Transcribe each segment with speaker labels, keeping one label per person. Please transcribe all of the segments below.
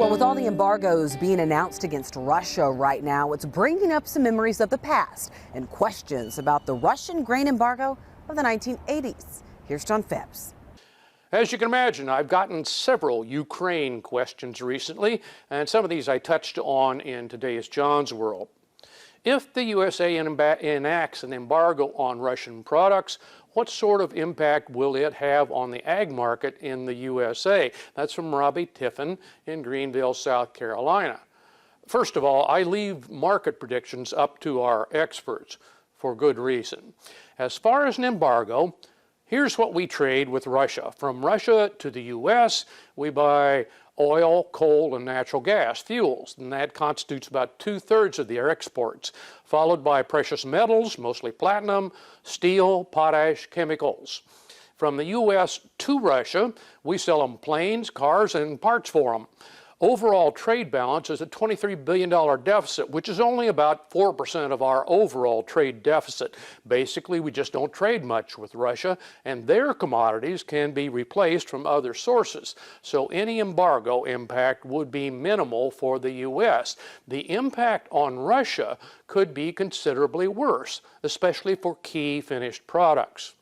Speaker 1: Well, with all the embargoes being announced against Russia right now, it's bringing up some memories of the past and questions about the Russian grain embargo of the 1980s. Here's John Phipps.
Speaker 2: As you can imagine, I've gotten several Ukraine questions recently, and some of these I touched on in today's John's World. If the USA enacts an embargo on Russian products, what sort of impact will it have on the ag market in the USA? That's from Robbie Tiffin in Greenville, South Carolina. First of all, I leave market predictions up to our experts for good reason. As far as an embargo, here's what we trade with Russia. From Russia to the U.S., we buy oil, coal, and natural gas, fuels, and that constitutes about 2/3 of their exports, followed by precious metals, mostly platinum, steel, potash, chemicals. From the U.S. to Russia, we sell them planes, cars, and parts for them. Overall trade balance is a $23 billion deficit, which is only about 4% of our overall trade deficit. Basically, we just don't trade much with Russia, and their commodities can be replaced from other sources. So any embargo impact would be minimal for the U.S. The impact on Russia could be considerably worse, especially for key finished products.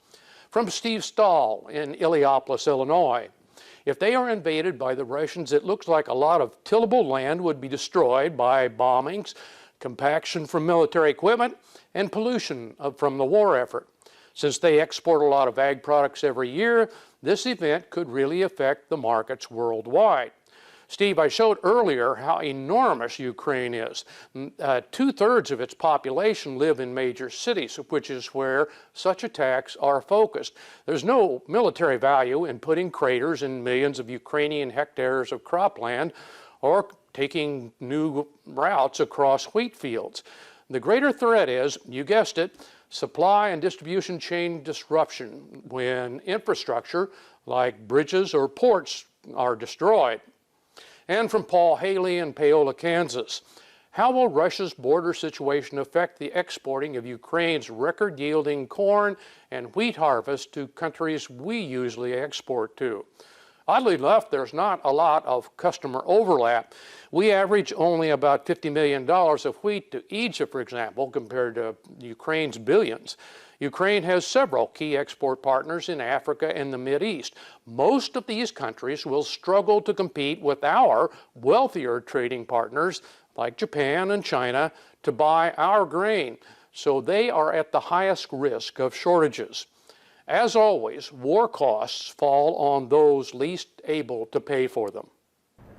Speaker 2: From Steve Stahl in Illiopolis, Illinois. If they are invaded by the Russians, it looks like a lot of tillable land would be destroyed by bombings, compaction from military equipment, and pollution from the war effort. Since they export a lot of ag products every year, this event could really affect the markets worldwide. Steve, I showed earlier how enormous Ukraine is. 2/3 of its population live in major cities, which is where such attacks are focused. There's no military value in putting craters in millions of Ukrainian hectares of cropland or taking new routes across wheat fields. The greater threat is, you guessed it, supply and distribution chain disruption when infrastructure like bridges or ports are destroyed. And from Paul Haley in Paola, Kansas. How will Russia's border situation affect the exporting of Ukraine's record-yielding corn and wheat harvest to countries we usually export to? Oddly enough, there's not a lot of customer overlap. We average only about $50 million of wheat to Egypt, for example, compared to Ukraine's billions. Ukraine has several key export partners in Africa and the Mideast. Most of these countries will struggle to compete with our wealthier trading partners like Japan and China to buy our grain, so they are at the highest risk of shortages. As always, war costs fall on those least able to pay for them.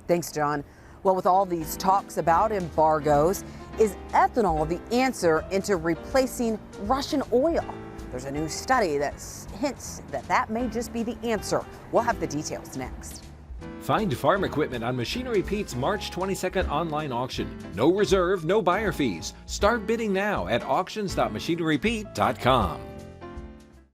Speaker 1: Thanks, John. Well, with all these talks about embargoes, is ethanol the answer into replacing Russian oil? There's a new study that hints that that may just be the answer. We'll have the details next.
Speaker 3: Find farm equipment on Machinery Pete's March 22nd online auction. No reserve, no buyer fees. Start bidding now at auctions.machinerypete.com.